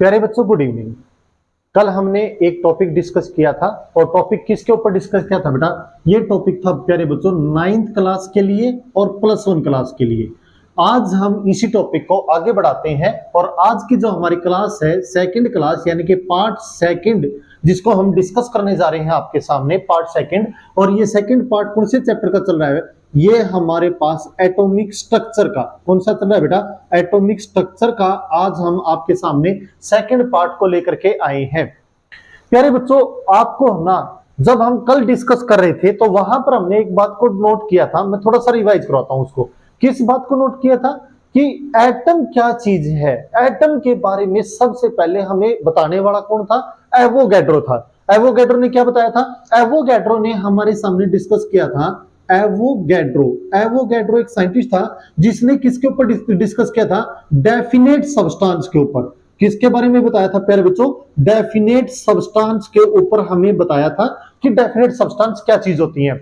प्यारे बच्चों, good evening. कल हमने एक टॉपिक डिस्कस किया था और टॉपिक किसके ऊपर डिस्कस किया था बेटा? ये टॉपिक था प्यारे बच्चों 9th क्लास के लिए और +1 क्लास के लिए। आज हम इसी टॉपिक को आगे बढ़ाते हैं और आज की जो हमारी क्लास है सेकंड क्लास यानी कि पार्ट सेकंड, जिसको हम डिस्कस करने जा रहे हैं आपके सामने पार्ट सेकंड। और ये सेकंड पार्ट कौन से चैप्टर का चल रहा है? ये हमारे पास एटॉमिक स्ट्रक्चर का कौन सा चल रहा है बेटा? एटॉमिक स्ट्रक्चर का आज हम आपके सामने सेकंड पार्ट को लेकर के आए हैं। प्यारे बच्चों, आपको ना जब हम कल डिस्कस कर रहे थे तो वहां पर हमने एक बात को नोट किया था। मैं थोड़ा सा रिवाइज करवाता हूं उसको। किस बात को नोट किया था कि एटम क्या चीज है। एटम के बारे में सबसे पहले हमें बताने वाला कौन था? एवोगैड्रो था। एवोगैड्रो ने क्या बताया था? एवोगैड्रो ने हमारे सामने डिस्कस किया था। एवोगैड्रो एक साइंटिस्ट था जिसने किसके ऊपर डिस्कस किया था? डेफिनेट सब्सटेंस के ऊपर। किसके बारे में बताया था प्यारे बच्चों? डेफिनेट सब्सटेंस के ऊपर हमें बताया था कि डेफिनेट सब्सटेंस क्या चीज होती है।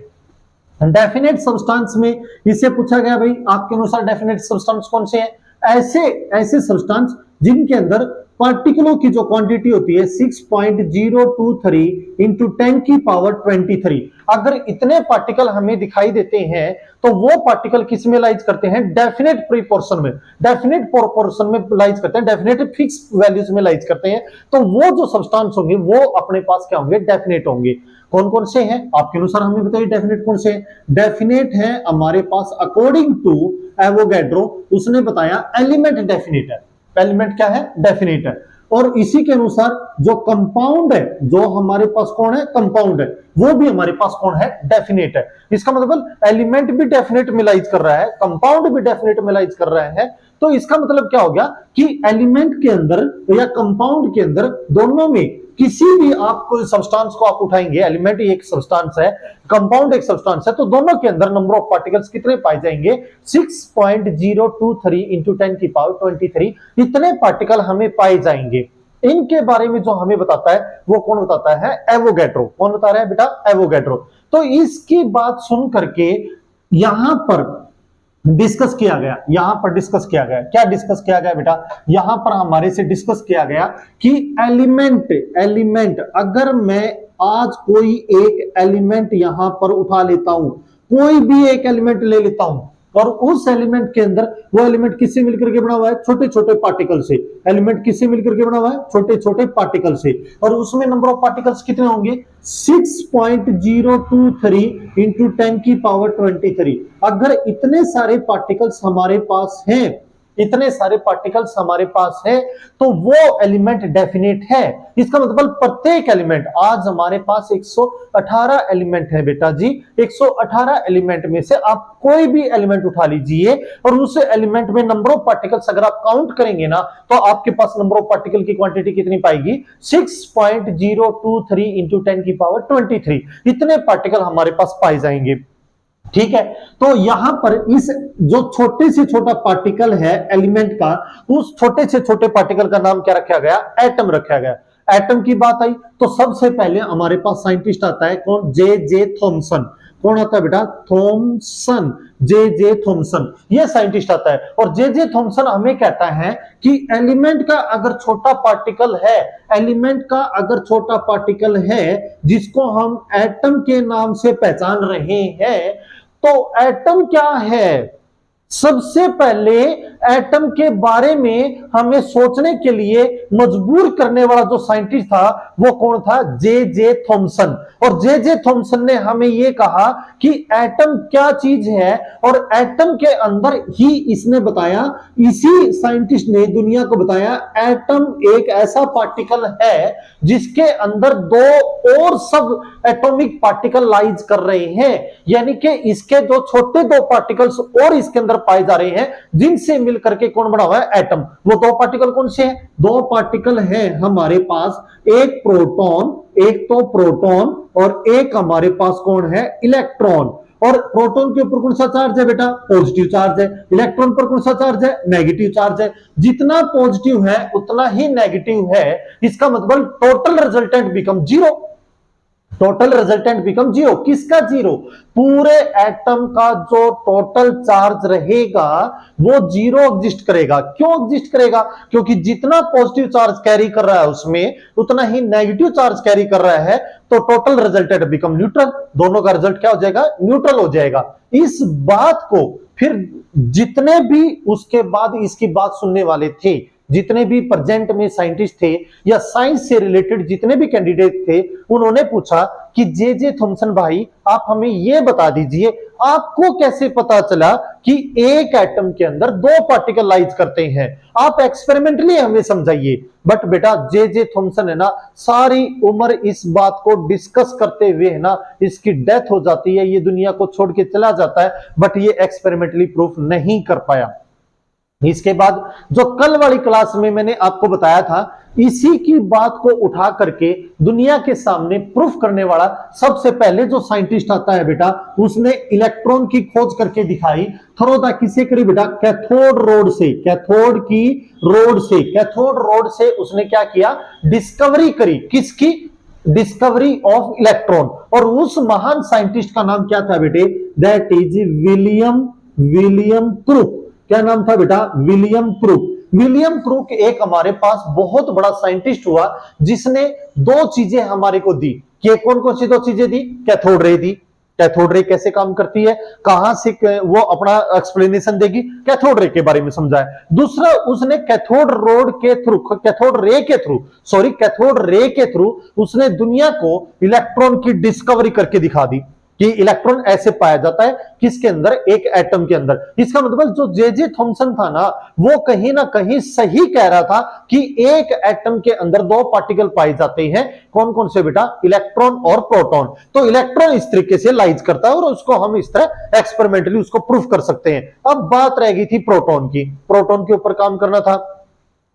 डेफिनेट सब्सटेंस में इससे पूछा गया भाई आपके अनुसार डेफिनेट सब्सटेंस कौन से हैं? ऐसे सब्सटेंस जिनके अंदर पार्टिकलों की जो क्वांटिटी होती है 6.023 इंटू 10 की पावर 23। अगर इतने पार्टिकल हमें दिखाई देते हैं तो वो पार्टिकल किस में लाइज करते हैं? डेफिनेट प्रोपोर्शन में। डेफिनेट प्रोपोर्शन में लाइज करते हैं, डेफिनेट फिक्स वैल्यूज में लाइज करते हैं। तो वो जो सब्सटेंस होंगे वो अपने पास क्या होंगे? डेफिनेट होंगे। कौन कौन से हैं आपके अनुसार? हमें बताइए डेफिनेट कौन से हैं? डेफिनेट है हमारे पास अकॉर्डिंग टू एवोगैड्रो, उसने बताया एलिमेंट डेफिनेट है। एलिमेंट क्या है? डेफिनेट है। और इसी के अनुसार जो कंपाउंड है, जो हमारे पास कौन है? कंपाउंड है, वो भी हमारे पास कौन है? डेफिनेट है। इसका मतलब एलिमेंट भी डेफिनेट मिलाइज कर रहा है, कंपाउंड भी डेफिनेट मिलाइज कर रहा है। तो इसका मतलब क्या हो गया कि एलिमेंट के अंदर या कंपाउंड के अंदर दोनों में किसी भी आप कोई सब्सटेंस को आप उठाएंगे, एलिमेंट एक सब्सटेंस है, कंपाउंड एक सब्सटेंस है, तो दोनों के अंदर नंबर ऑफ पार्टिकल्स कितने पाए जाएंगे? 6.023 इंटू 10 की पावर 23। इतने पार्टिकल हमें पाए जाएंगे। इनके बारे में जो हमें बताता है वो कौन बताता है? एवोगैड्रो। कौन बता रहा है बेटा? एवोगैड्रो। तो इसकी बात सुन करके यहां पर डिस्कस किया गया, क्या डिस्कस किया गया बेटा? यहां पर हमारे से डिस्कस किया गया कि एलिमेंट अगर मैं आज कोई एक एलिमेंट यहां पर उठा लेता हूं, कोई भी एक एलिमेंट ले लेता हूं और उस एलिमेंट के अंदर वो एलिमेंट किससे मिलकर के बना हुआ है? छोटे छोटे पार्टिकल से। एलिमेंट किससे मिलकर के बना हुआ है? छोटे छोटे पार्टिकल से। और उसमें नंबर ऑफ पार्टिकल्स कितने होंगे? 6.023 इंटू 10 की पावर 23। अगर इतने सारे पार्टिकल्स हमारे पास हैं, तो वो एलिमेंट डेफिनेट है। इसका मतलब प्रत्येक एलिमेंट, आज हमारे पास 118 एलिमेंट है बेटा जी। 118 एलिमेंट में से आप कोई भी एलिमेंट उठा लीजिए और उस एलिमेंट में नंबर ऑफ पार्टिकल्स अगर आप काउंट करेंगे ना तो आपके पास नंबर ऑफ पार्टिकल की क्वांटिटी कितनी पाएगी? 6.023 इंटू 10 की पावर 23। इतने पार्टिकल हमारे पास पाए जाएंगे। ठीक है, तो यहां पर इस जो छोटे से छोटा पार्टिकल है एलिमेंट का, उस छोटे से छोटे पार्टिकल का नाम क्या रखा गया? एटम रखा गया। एटम की बात आई तो सबसे पहले हमारे पास साइंटिस्ट आता है कौन? J Thomson. कौन आता है बेटा? थॉमसन। जे थॉमसन ये साइंटिस्ट आता है। और जे थॉमसन हमें कहता है कि एलिमेंट का अगर छोटा पार्टिकल है जिसको हम एटम के नाम से पहचान रहे हैं, तो एटम क्या है? सबसे पहले एटम के बारे में हमें सोचने के लिए मजबूर करने वाला जो साइंटिस्ट था वो कौन था? J Thomson. और जे थॉमसन ने हमें यह कहा कि एटम क्या चीज है और एटम के अंदर ही इसने बताया, इसी साइंटिस्ट ने दुनिया को बताया एटम एक ऐसा पार्टिकल है जिसके अंदर दो और सब एटॉमिक पार्टिकल लाइज कर रहे हैं। यानी कि इसके जो छोटे दो पार्टिकल्स और इसके अंदर पाए जा रहे हैं जिनसे मिलकर के कौन बना हुआ है? एटम। वो दो पार्टिकल कौन से हैं? दो पार्टिकल हैं हमारे पास, एक प्रोटॉन और एक हमारे पास कौन है? इलेक्ट्रॉन। और प्रोटॉन के ऊपर कौन सा चार्ज है बेटा? पॉजिटिव चार्ज है। इलेक्ट्रॉन पर कौन सा चार्ज है? नेगेटिव चार्ज है। जितना पॉजिटिव है उतना ही नेगेटिव है। इसका मतलब total resultant become 0। Total resultant become zero. किसका जीरो? पूरे एटम का जो टोटल चार्ज रहेगा वो जीरो एग्जिस्ट करेगा। क्यों एग्जिस्ट करेगा? क्योंकि जितना पॉजिटिव चार्ज कैरी कर रहा है उसमें उतना ही नेगेटिव चार्ज कैरी कर रहा है, तो टोटल रिजल्टेंट बिकम न्यूट्रल। दोनों का रिजल्ट क्या हो जाएगा? न्यूट्रल हो जाएगा। इस बात को फिर जितने भी उसके बाद इसकी बात सुनने वाले थे, जितने भी प्रेजेंट में साइंटिस्ट थे या साइंस से रिलेटेड जितने भी कैंडिडेट थे, उन्होंने पूछा कि जे थॉमसन भाई आप हमें यह बता दीजिए आपको कैसे पता चला कि एक एटम के अंदर दो पार्टिकल लाइज करते हैं, आप एक्सपेरिमेंटली हमें समझाइए। बट बेटा जे थॉमसन है ना, सारी उम्र इस बात को डिस्कस करते हुए है ना इसकी डेथ हो जाती है, ये दुनिया को छोड़ के चला जाता है, बट ये एक्सपेरिमेंटली प्रूफ नहीं कर पाया। इसके बाद जो कल वाली क्लास में मैंने आपको बताया था, इसी की बात को उठा करके दुनिया के सामने प्रूफ करने वाला सबसे पहले जो साइंटिस्ट आता है बेटा, उसने इलेक्ट्रॉन की खोज करके दिखाई। थोड़ा किसे करी बेटा? कैथोड रोड से, कैथोड की रोड से, कैथोड रोड से उसने क्या किया? डिस्कवरी करी। किसकी? Discovery of electron. और उस महान साइंटिस्ट का नाम क्या था बेटे? That is William crook. क्या नाम था बेटा? William crook. विलियम क्रूक एक हमारे पास बहुत बड़ा साइंटिस्ट हुआ जिसने दो चीजें हमारे को दी। कि कौन कौन सी दो चीजें दी? कैथोड रे दी। कैथोड रे कैसे काम करती है, कहां से वो अपना एक्सप्लेनेशन देगी, कैथोड रे के बारे में समझाया। दूसरा, उसने कैथोड रोड के थ्रू, कैथोड रे के थ्रू, सॉरी कैथोड रे के थ्रू उसने दुनिया को इलेक्ट्रॉन की डिस्कवरी करके दिखा दी कि इलेक्ट्रॉन ऐसे पाया जाता है किसके अंदर? एक एटम के अंदर। इसका मतलब जो जे थॉमसन था ना, वो कहीं ना कहीं सही कह रहा था कि एक एटम के अंदर दो पार्टिकल पाए जाते हैं। कौन कौन से बेटा? इलेक्ट्रॉन और प्रोटॉन। तो इलेक्ट्रॉन इस तरीके से लाइज करता है और उसको हम इस तरह एक्सपेरिमेंटली उसको प्रूफ कर सकते हैं। अब बात रह गई थी प्रोटॉन की। प्रोटॉन के ऊपर काम करना था,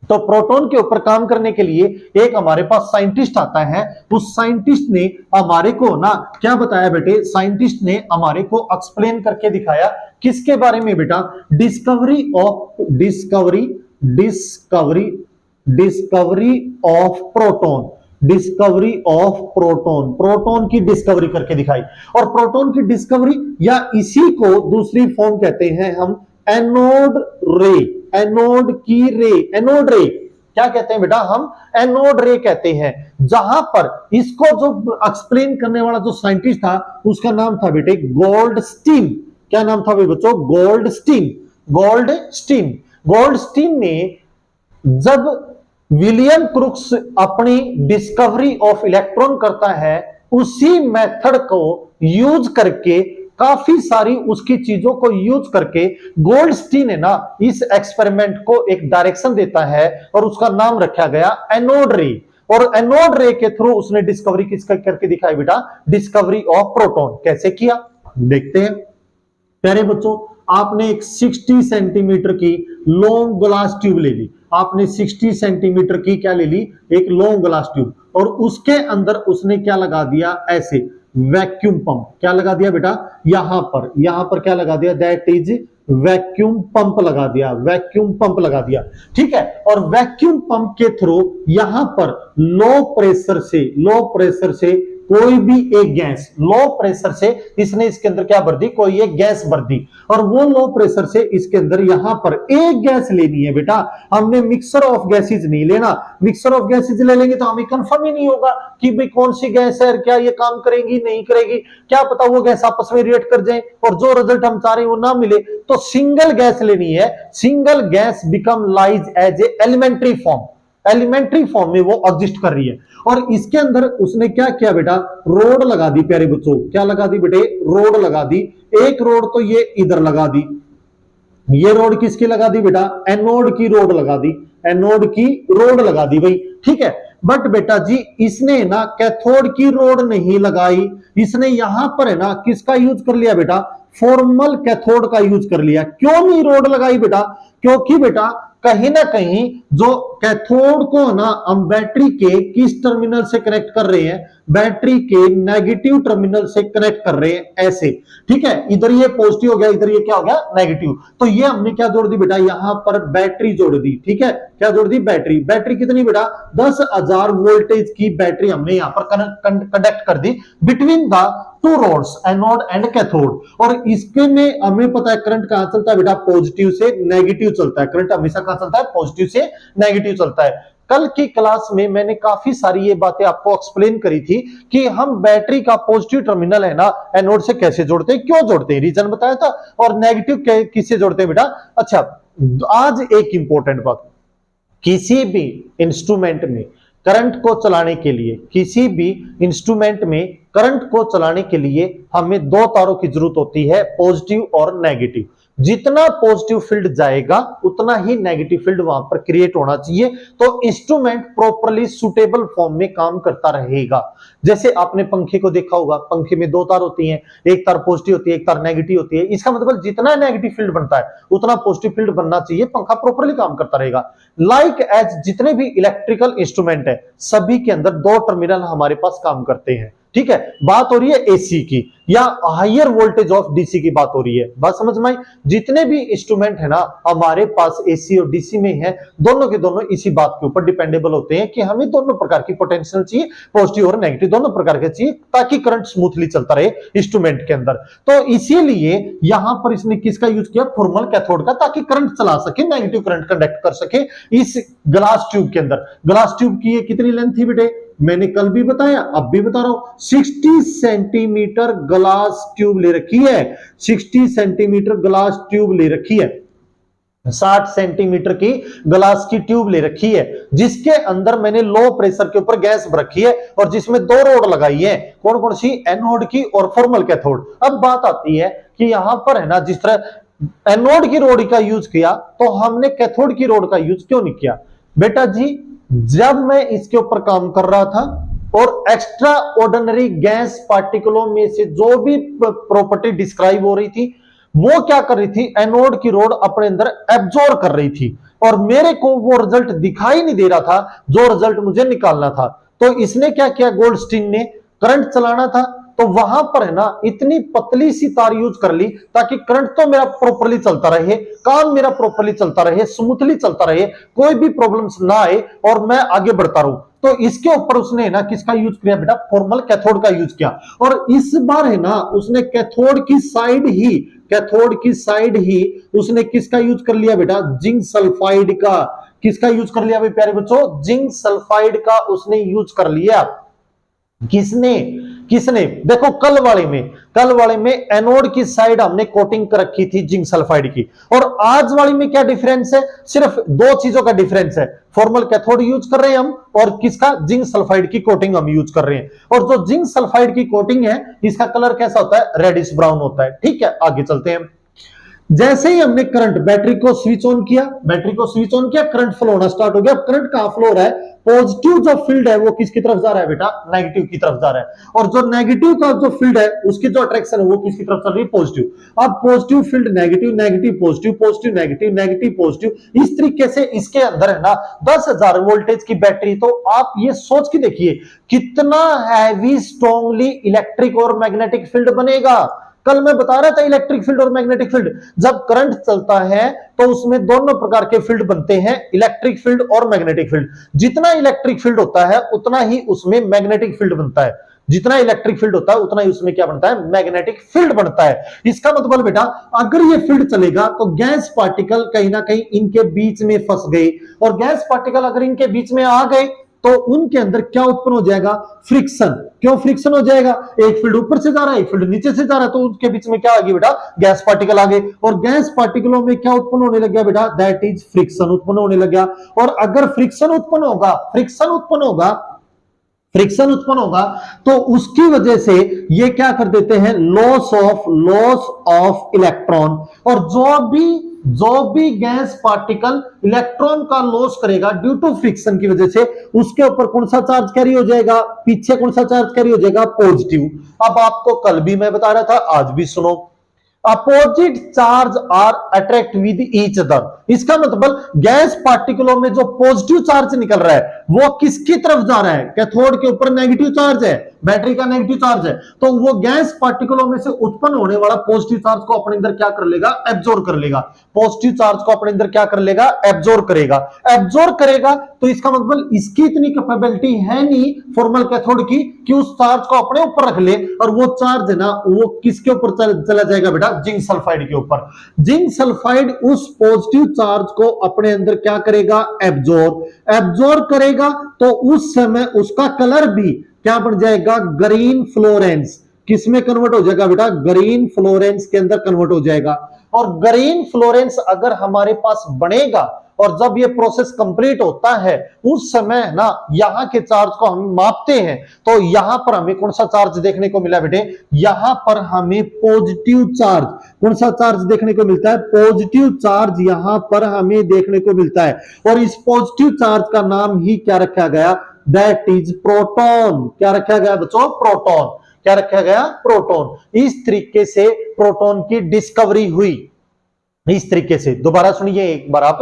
तो प्रोटॉन के ऊपर काम करने के लिए एक हमारे पास साइंटिस्ट आता है। उस साइंटिस्ट ने हमारे को ना क्या बताया बेटे? साइंटिस्ट ने हमारे को एक्सप्लेन करके दिखाया। किसके बारे में बेटा? Discovery of proton. Discovery of proton, proton की डिस्कवरी करके दिखाई। और प्रोटॉन की डिस्कवरी या इसी को दूसरी फॉर्म कहते हैं हम एनोड रे। एनोड की रे, एनोड रे क्या कहते हैं बेटा? हम एनोड रे कहते हैं। जहां पर इसको जो एक्सप्लेन करने वाला जो साइंटिस्ट था उसका नाम था बेटे गोल्डस्टीन। क्या नाम था बच्चों? गोल्डस्टीन। गोल्डस्टीन। गोल्डस्टीन ने जब विलियम क्रूक्स अपनी डिस्कवरी ऑफ इलेक्ट्रॉन करता है, उसी मेथड को यूज करके, काफी सारी उसकी चीजों को यूज करके गोल्डस्टीन है ना इस एक्सपेरिमेंट को एक डायरेक्शन देता है और उसका नाम रखा गया एनोड रे। और एनोड रे के थ्रू उसने डिस्कवरी किसका करके दिखाई बेटा? Discovery of proton. कैसे किया देखते हैं। प्यारे बच्चों, आपने एक 60 सेंटीमीटर की लॉन्ग ग्लास ट्यूब ले ली। आपने 60 सेंटीमीटर की क्या ले ली? एक लॉन्ग ग्लास ट्यूब। और उसके अंदर उसने क्या लगा दिया? ऐसे वैक्यूम पंप। क्या लगा दिया बेटा? यहां पर क्या लगा दिया? दैट इज वैक्यूम पंप लगा दिया। वैक्यूम पंप लगा दिया, ठीक है। और वैक्यूम पंप के थ्रू यहां पर लो प्रेशर से कोई भी एक गैस, लो प्रेशर से इसने इसके अंदर क्या भर दी? कोई एक गैस भर दी। और वो लो प्रेशर से इसके अंदर यहां पर एक गैस लेनी है बेटा। हमने मिक्सर ऑफ गैसेज नहीं लेना। मिक्सर ऑफ गैसेज ले लेंगे तो हमें कंफर्म ही नहीं होगा कि भाई कौन सी गैस है, क्या ये काम करेगी नहीं करेगी, क्या पता वो गैस आपस में रिएक्ट कर जाए और जो रिजल्ट हम चाह रहे हैं वो ना मिले। तो सिंगल गैस लेनी है। Single gas become lies as a elementary form. Elementary form में वो एग्जिस्ट कर रही है। और इसके अंदर उसने क्या किया बेटा? रोड लगा दी। प्यारे बच्चों, क्या लगा दी बेटे? रोड लगा दी। एक रोड तो ये इधर लगा दी। ये रोड किसकी लगा दी बेटा? एनोड की रोड लगा दी। एनोड की रोड लगा दी भाई, ठीक है। बट बेटा जी इसने ना कैथोड की रोड नहीं लगाई। इसने यहां पर है ना किसका यूज कर लिया बेटा? फॉर्मल कैथोड का यूज कर लिया। क्यों नहीं रोड लगाई बेटा? क्योंकि बेटा कहीं ना कहीं जो कैथोड को ना हम बैटरी के किस टर्मिनल से कनेक्ट कर रहे हैं, बैटरी के नेगेटिव टर्मिनल से कनेक्ट कर रहे हैं ऐसे, ठीक है। इधर ये पॉजिटिव हो गया, इधर ये क्या हो गया, नेगेटिव। तो ये हमने क्या जोड़ दी बेटा, यहां पर बैटरी जोड़ दी, ठीक है। क्या जोड़ दी, बैटरी। बैटरी कितनी बेटा, 10,000 वोल्टेज की बैटरी हमने यहां पर कनेक्ट कर दी between the two rods, anode and cathode. और इसके में हमें पता है करंट कहां चलता है बेटा, पॉजिटिव से नेगेटिव चलता है। करंट हमेशा कहां चलता है, पॉजिटिव से नेगेटिव चलता है। कल की क्लास में मैंने काफी सारी ये बातें आपको एक्सप्लेन करी थी कि हम बैटरी का पॉजिटिव टर्मिनल है ना एनोड से कैसे जोड़ते हैं, क्यों जोड़ते हैं, रीजन बताया था। और नेगेटिव किससे जोड़ते हैं बेटा। अच्छा, आज एक इंपॉर्टेंट बात, किसी भी इंस्ट्रूमेंट में करंट को चलाने के लिए, किसी भी इंस्ट्रूमेंट में करंट को चलाने के लिए हमें दो तारों की जरूरत होती है, पॉजिटिव और नेगेटिव। जितना पॉजिटिव फील्ड जाएगा उतना ही नेगेटिव फील्ड वहां पर क्रिएट होना चाहिए, तो इंस्ट्रूमेंट प्रॉपर्ली सुटेबल फॉर्म में काम करता रहेगा। जैसे आपने पंखे को देखा होगा, पंखे में दो तार होती हैं, एक तार पॉजिटिव होती है, एक तार नेगेटिव होती है। इसका मतलब जितना नेगेटिव फील्ड बनता है उतना पॉजिटिव फील्ड बनना चाहिए, पंखा प्रॉपर्ली काम करता रहेगा। लाइक एज जितने भी इलेक्ट्रिकल इंस्ट्रूमेंट है सभी के अंदर दो टर्मिनल हमारे पास काम करते हैं, ठीक है। बात हो रही है एसी की या हायर वोल्टेज ऑफ डीसी की बात हो रही है, बात समझ में आई। जितने भी इंस्ट्रूमेंट है ना हमारे पास एसी और डीसी में है, दोनों के दोनों इसी बात के ऊपर डिपेंडेबल होते हैं कि हमें दोनों प्रकार की पोटेंशियल चाहिए, पॉजिटिव और नेगेटिव दोनों प्रकार के चाहिए, ताकि करंट स्मूथली चलता रहे इंस्ट्रूमेंट के अंदर। तो इसीलिए यहां पर इसने किसका यूज किया, थर्मल कैथोड का, ताकि करंट चला सके, नेगेटिव करंट कंडक्ट कर सके इस ग्लास ट्यूब के अंदर। ग्लास ट्यूब की ये कितनी लेंथ थी बेटे, मैंने कल भी बताया, अब भी बता रहा हूं, 60 सेंटीमीटर ग्लास ट्यूब ले रखी है, 60 सेंटीमीटर ग्लास ट्यूब ले रखी है, 60 सेंटीमीटर की ग्लास की ट्यूब ले रखी है, जिसके अंदर मैंने लो प्रेशर के ऊपर गैस रखी है और जिसमें दो रोड लगाई है, कौन कौन सी, एनोड की और थर्मल कैथोड। अब बात आती है कि यहां पर है ना, जिस तरह एनोड की रोड का यूज किया तो हमने कैथोड की रोड का यूज क्यों नहीं किया बेटा जी। जब मैं इसके ऊपर काम कर रहा था और एक्स्ट्रा ऑर्डिनरी गैस पार्टिकलों में से जो भी प्रॉपर्टी डिस्क्राइब हो रही थी वो क्या कर रही थी, एनोड की रोड अपने अंदर एब्जॉर्ब कर रही थी और मेरे को वो रिजल्ट दिखाई नहीं दे रहा था जो रिजल्ट मुझे निकालना था। तो इसने क्या किया, गोल्डस्टीन ने करंट चलाना था तो वहां पर है ना इतनी पतली सी तार यूज कर ली ताकि करंट तो मेरा प्रॉपर्ली चलता रहे, काम मेरा प्रॉपर्ली चलता रहे, स्मूथली चलता रहे, कोई भी प्रॉब्लम्स ना आए और मैं आगे बढ़ता रहूं। तो इसके ऊपर उसने ना किसका यूज किया बेटा, थर्मल कैथोड का यूज किया। और इस बार है ना उसने कैथोड की साइड ही, कैथोड की साइड ही उसने किसका यूज कर लिया बेटा, जिंक सल्फाइड का। किसका यूज कर लिया भाई प्यारे बच्चों, जिंक सल्फाइड का उसने यूज कर लिया। किसने, किसने, देखो कल वाले में एनोड की साइड हमने कोटिंग कर रखी थी जिंक सल्फाइड की, और आज वाली में क्या डिफरेंस है, सिर्फ दो चीजों का डिफरेंस है, फॉर्मल कैथोड यूज कर रहे हैं हम और किसका, जिंक सल्फाइड की कोटिंग हम यूज कर रहे हैं। और जो जिंक सल्फाइड की कोटिंग है इसका कलर कैसा होता है, रेडिश ब्राउन होता है, ठीक है। आगे चलते हैं। जैसे ही हमने करंट बैटरी को स्विच ऑन किया, करंट फ्लो होना स्टार्ट हो गया। करंट कहां फ्लो हो रहा है, पॉजिटिव जो फील्ड है वो किसकी तरफ जा रहा है बेटा, नेगेटिव की तरफ जा रहा है, और जो नेगेटिव का जो फील्ड है उसकी जो अट्रैक्शन है वो किसकी तरफ चल रही है, पॉजिटिव। अब positive field negative, negative positive, positive negative, negative positive, इस तरीके से इसके अंदर है ना 10,000 वोल्टेज की बैटरी। तो आप ये सोच के देखिए कितना हैवी स्ट्रॉन्गली इलेक्ट्रिक और मैग्नेटिक फील्ड बनेगा। कल मैं बता रहा था इलेक्ट्रिक फील्ड और मैग्नेटिक फील्ड, जब करंट चलता है तो उसमें दोनों प्रकार के फील्ड बनते हैं, इलेक्ट्रिक फील्ड और मैग्नेटिक फील्ड। जितना इलेक्ट्रिक फील्ड होता है उतना ही उसमें मैग्नेटिक फील्ड बनता है, जितना इलेक्ट्रिक फील्ड होता है उतना ही उसमें क्या बनता है, मैग्नेटिक फील्ड बनता है। इसका मतलब बेटा अगर ये फील्ड चलेगा तो गैस पार्टिकल कहीं ना कहीं इनके बीच में फंस गए, और गैस पार्टिकल अगर इनके बीच में आ गए तो उनके अंदर क्या उत्पन्न हो जाएगा, फ्रिक्शन। क्यों फ्रिक्शन हो जाएगा, एक फील्ड ऊपर से जा रहा है, एक फील्ड नीचे से जा रहा है, तो उनके बीच में क्या आ गई बेटा, गैस पार्टिकल आ गए, और गैस पार्टिकलों में क्या उत्पन्न होने लग गया बेटा, दैट इज फ्रिक्शन उत्पन्न होने लग गया। और अगर फ्रिक्शन उत्पन्न होगा तो उसकी वजह से ये क्या कर देते हैं, लॉस ऑफ इलेक्ट्रॉन। और जो भी गैस पार्टिकल इलेक्ट्रॉन का लॉस करेगा ड्यू टू फ्रिक्शन की वजह से, उसके ऊपर कौन सा चार्ज कैरी हो जाएगा, पीछे कौन सा चार्ज कैरी हो जाएगा, पॉजिटिव। अब आपको कल भी मैं बता रहा था, आज भी सुनो, opposite charge are attract with each other. इसका मतलब गैस पार्टिकलों में जो पॉजिटिव चार्ज निकल रहा है वो किसकी तरफ जा रहा है? कैथोड के ऊपर नेगेटिव चार्ज है, बैटरी का नेगेटिव चार्ज है, तो वो गैस पार्टिकलों में से उत्पन्न होने वाला पॉजिटिव चार्ज को अपने अंदर क्या कर लेगा? एब्जॉर्ब कर लेगा। पॉजिटिव चार्ज को अपने अंदर क्या कर लेगा? एब्जॉर्ब करेगा। एब्जॉर्ब करेगा तो इसका मतलब इसकी इतनी कैपेबिलिटी है नहीं फॉर्मल कैथोड की कि उस चार्ज को अपने ऊपर रख ले, और वो चार्ज है ना वो किसके ऊपर चला जाएगा बेटा? जिंक सल्फाइड के ऊपर। जिंक सल्फाइड उस पॉजिटिव चार्ज को अपने अंदर क्या करेगा? एब्जॉर्ब करेगा, तो उस समय उसका कलर भी क्या बन जाएगा? Green Florence. किसमें कन्वर्ट हो जाएगा बेटा? ग्रीन फ्लोरेंस के अंदर कन्वर्ट हो जाएगा। और ग्रीन फ्लोरेंस अगर हमारे पास बनेगा और जब ये प्रोसेस कंप्लीट होता है उस समय ना यहां के चार्ज को हम मापते हैं, तो यहां पर हमें कौन सा चार्ज देखने को मिला बेटे? यहां पर हमें पॉजिटिव चार्ज, कौन सा चार्ज देखने को मिलता है? पॉजिटिव चार्ज यहां पर हमें देखने को मिलता है। और इस पॉजिटिव चार्ज का नाम ही क्या रखा गया? That is proton. क्या रखा गया बच्चों? प्रोटॉन। क्या रखा गया? प्रोटॉन। इस तरीके से प्रोटॉन की डिस्कवरी हुई। इस तरीके से दोबारा सुनिए एक बार आप,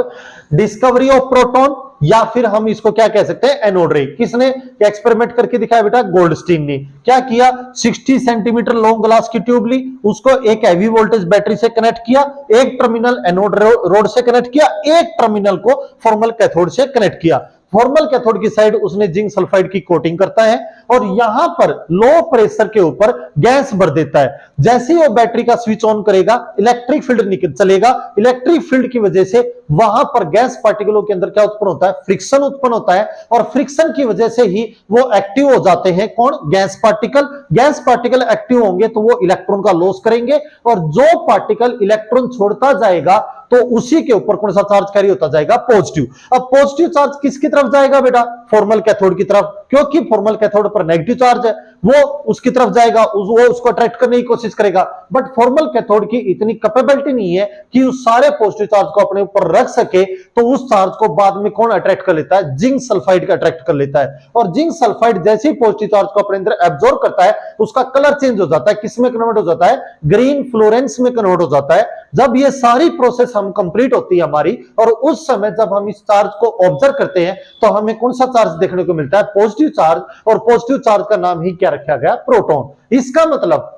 डिस्कवरी ऑफ प्रोटॉन, या फिर हम इसको क्या कह सकते हैं? एनोड रे। किसने एक्सपेरिमेंट करके दिखाया बेटा? गोल्डस्टीन ने। क्या किया? 60 सेंटीमीटर लॉन्ग ग्लास की ट्यूब ली, उसको एक हैवी वोल्टेज बैटरी से कनेक्ट किया, एक टर्मिनल एनोड रोड से कनेक्ट किया, एक टर्मिनल को फॉर्मल कैथोड से कनेक्ट किया। फॉर्मल कैथोड की साइड उसने जिंक सल्फाइड की कोटिंग करता है और यहां पर लो प्रेशर के ऊपर गैस भर देता है। जैसे ही वो बैटरी का स्विच ऑन करेगा इलेक्ट्रिक फील्ड चलेगा। इलेक्ट्रिक फील्ड की वजह से वहां पर गैस पार्टिकलों के अंदर क्या उत्पन्न होता है? फ्रिक्शन उत्पन्न होता है, और फ्रिक्शन की वजह से ही वो एक्टिव हो जाते हैं। कौन? Gas particle. Gas particle active होंगे तो वो इलेक्ट्रॉन का लॉस करेंगे, और जो पार्टिकल इलेक्ट्रॉन छोड़ता जाएगा तो उसी के ऊपर कौन सा चार्ज कैरी होता जाएगा? पॉजिटिव। अब पॉजिटिव चार्ज किसकी तरफ जाएगा बेटा? फॉर्मल कैथोड की तरफ, क्योंकि फॉर्मल कैथोड पर नेगेटिव चार्ज है, वो उसकी तरफ जाएगा, वो उसको अट्रैक्ट करने की कोशिश करेगा। बट फॉर्मल कैथोड की इतनी कैपेबिलिटी नहीं है कि उस सारे पॉजिटिव चार्ज को अपने ऊपर रख सके, तो उस चार्ज को बाद में कौन अट्रैक्ट कर लेता है? जिंक सल्फाइड का अट्रैक्ट कर लेता है। और जिंक सल्फाइड जैसे ही पॉजिटिव चार्ज को अपने अंदर एब्जॉर्ब करता है उसका कलर चेंज हो जाता है। किसमें कन्वर्ट हो जाता है? ग्रीन फ्लोरेंस में कन्वर्ट हो जाता है। जब ये सारी प्रोसेस हम कंप्लीट होती है हमारी, और उस समय जब हम इस चार्ज को ऑब्जर्व करते हैं तो हमें कौन सा चार्ज देखने को मिलता है? Positive charge. और पॉजिटिव चार्ज का नाम ही क्या रखा गया? प्रोटॉन। इसका मतलब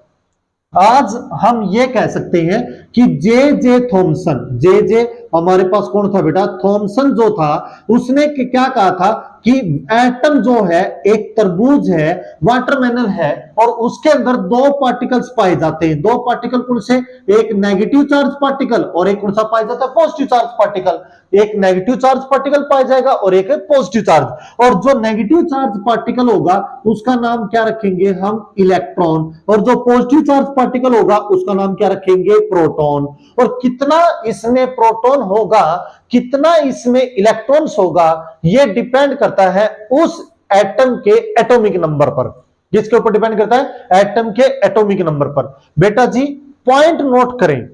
आज हम ये कह सकते हैं कि जे थॉमसन, जे हमारे पास कौन था बेटा? थॉमसन जो था उसने क्या कहा था कि एटम जो है एक तरबूज है, वाटरमेलन है, और उसके अंदर दो पार्टिकल्स पाए जाते हैं। दो पार्टिकल कौन से? एक नेगेटिव चार्ज पार्टिकल और एक कौन सा पाया जाता है? Positive charge particle. एक नेगेटिव चार्ज पार्टिकल पाया जाएगा और एक है पॉजिटिव चार्ज। और जो नेगेटिव चार्ज पार्टिकल होगा उसका नाम क्या रखेंगे हम? इलेक्ट्रॉन। और जो पॉजिटिव चार्ज पार्टिकल होगा उसका नाम क्या रखेंगे? प्रोटॉन। और कितना इसमें प्रोटॉन होगा, कितना इसमें इलेक्ट्रॉन्स होगा, यह डिपेंड करता है उस एटम के एटॉमिक नंबर पर। किसके ऊपर डिपेंड करता है? एटम के एटॉमिक नंबर पर। बेटा जी पॉइंट नोट करें,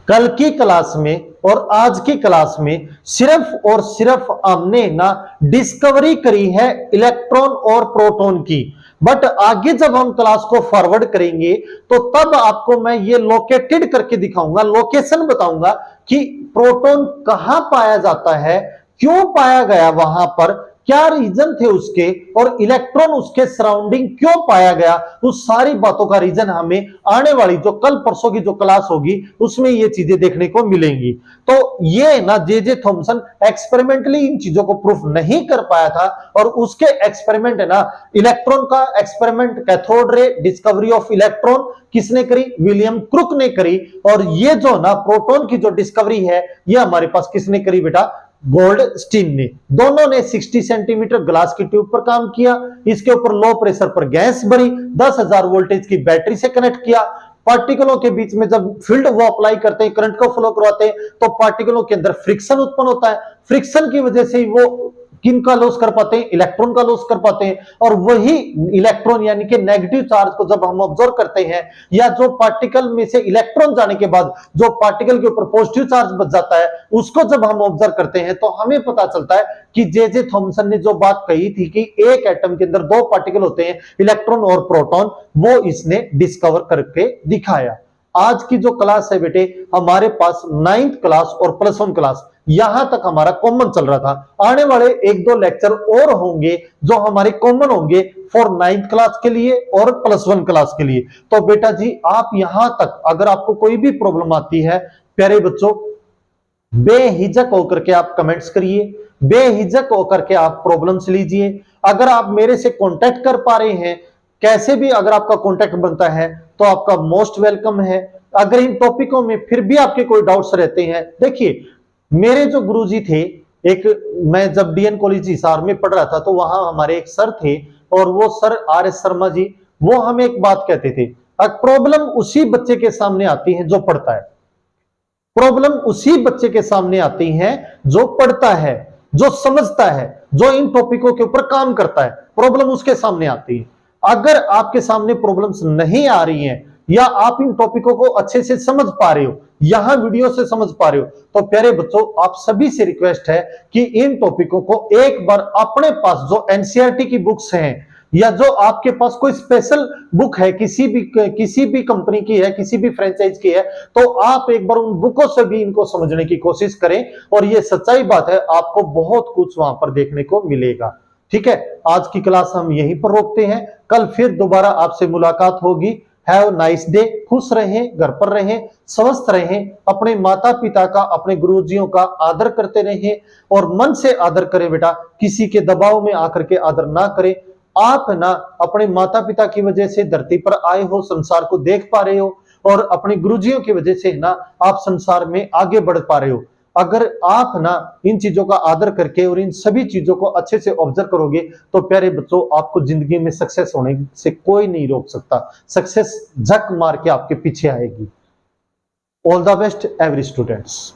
कल की क्लास में और आज की क्लास में सिर्फ और सिर्फ हमने ना डिस्कवरी करी है इलेक्ट्रॉन और प्रोटॉन की। बट आगे जब हम क्लास को फॉरवर्ड करेंगे तो तब आपको मैं ये लोकेटेड करके दिखाऊंगा, लोकेशन बताऊंगा कि प्रोटॉन कहां पाया जाता है, क्यों पाया गया वहां पर, क्या रीजन थे उसके, और इलेक्ट्रॉन उसके सराउंडिंग क्यों पाया गया। उस सारी बातों का रीजन हमें आने वाली जो कल परसों की जो क्लास होगी उसमें ये चीजें देखने को मिलेंगी। तो ये ना जे थॉमसन एक्सपेरिमेंटली इन चीजों को प्रूफ नहीं कर पाया था, और उसके एक्सपेरिमेंट है ना, इलेक्ट्रॉन का experiment, cathode ray discovery of electron किसने करी? विलियम क्रुक ने करी। और ये जो ना प्रोटॉन की जो डिस्कवरी है ये हमारे पास किसने करी बेटा? गोल्डस्टीन ने। दोनों ने 60 सेंटीमीटर ग्लास की ट्यूब पर काम किया, इसके ऊपर लो प्रेशर पर गैस भरी, 10,000 वोल्टेज की बैटरी से कनेक्ट किया। पार्टिकलों के बीच में जब फील्ड वो अप्लाई करते हैं, करंट को फ्लो करवाते हैं, तो पार्टिकलों के अंदर फ्रिक्शन उत्पन्न होता है। फ्रिक्शन की वजह से वो किन का लॉस कर पाते हैं? इलेक्ट्रॉन का लॉस कर पाते हैं। और वही इलेक्ट्रॉन यानी कि नेगेटिव चार्ज को जब हम ऑब्जर्व करते हैं, या जो पार्टिकल में से इलेक्ट्रॉन जाने के बाद जो पार्टिकल के ऊपर पॉजिटिव चार्ज बच जाता है, उसको जब हम ऑब्जर्व करते हैं तो हमें पता चलता है कि जे थॉमसन ने जो बात कही थी कि एक एटम के अंदर दो पार्टिकल होते हैं, इलेक्ट्रॉन और प्रोटॉन, वो इसने डिस्कवर करके दिखाया। आज की जो क्लास है बेटे, हमारे पास 9th क्लास और +1 क्लास यहां तक हमारा कॉमन चल रहा था। आने वाले 1-2 लेक्चर और होंगे जो हमारे कॉमन होंगे फॉर 9th क्लास के लिए और +1 क्लास के लिए। तो बेटा जी आप यहां तक अगर आपको कोई भी प्रॉब्लम आती है प्यारे बच्चों, बेहिचक होकर के आप कमेंट्स करिए, बेहिचक होकर के आप प्रॉब्लम्स लीजिए। अगर आप मेरे से कांटेक्ट कर पा रहे हैं, कैसे भी अगर आपका कांटेक्ट बनता है तो आपका मोस्ट वेलकम है। अगर इन टॉपिकों में फिर भी आपके कोई डाउट्स रहते हैं, देखिए मेरे जो गुरुजी थे, एक मैं जब डीएन कॉलेज हिसार में पढ़ रहा था तो वहां हमारे एक सर थे और वो सर RS शर्मा जी, वो हमें एक बात कहते थे, प्रॉब्लम उसी बच्चे के सामने आती है जो पढ़ता है, प्रॉब्लम उसी बच्चे के सामने आती है जो पढ़ता है, जो समझता है, जो इन टॉपिकों के ऊपर काम करता है, प्रॉब्लम उसके सामने आती है। अगर आपके सामने प्रॉब्लम्स नहीं आ रही हैं या आप इन टॉपिकों को अच्छे से समझ पा रहे हो, यहां वीडियो से समझ पा रहे हो, तो प्यारे बच्चों आप सभी से रिक्वेस्ट है कि इन टॉपिकों को एक बार अपने पास जो एनसीईआरटी की बुक्स हैं या जो आपके पास कोई स्पेशल बुक है, किसी भी कंपनी की है, किसी भी फ्रेंचाइज की है, तो आप एक बार उन बुकों से भी इनको समझने की कोशिश करें। और ये सच्चाई बात है, आपको बहुत कुछ वहां पर देखने को मिलेगा। ठीक है, आज की क्लास हम यहीं पर रोकते हैं, कल फिर दोबारा आपसे मुलाकात होगी। हैव नाइस डे, खुश रहें, घर पर रहें, स्वस्थ रहें, अपने माता पिता का, अपने गुरुजियों का आदर करते रहें और मन से आदर करें बेटा, किसी के दबाव में आकर के आदर ना करें। आप ना अपने माता पिता की वजह से धरती पर आए हो, संसार को देख पा रहे हो और अपने गुरुजियों की वजह से ना आप संसार में आगे बढ़ पा रहे हो। अगर आप ना इन चीजों का आदर करके और इन सभी चीजों को अच्छे से ऑब्जर्व करोगे तो प्यारे बच्चों आपको जिंदगी में सक्सेस होने से कोई नहीं रोक सकता। सक्सेस झक मार के आपके पीछे आएगी। All the best every students.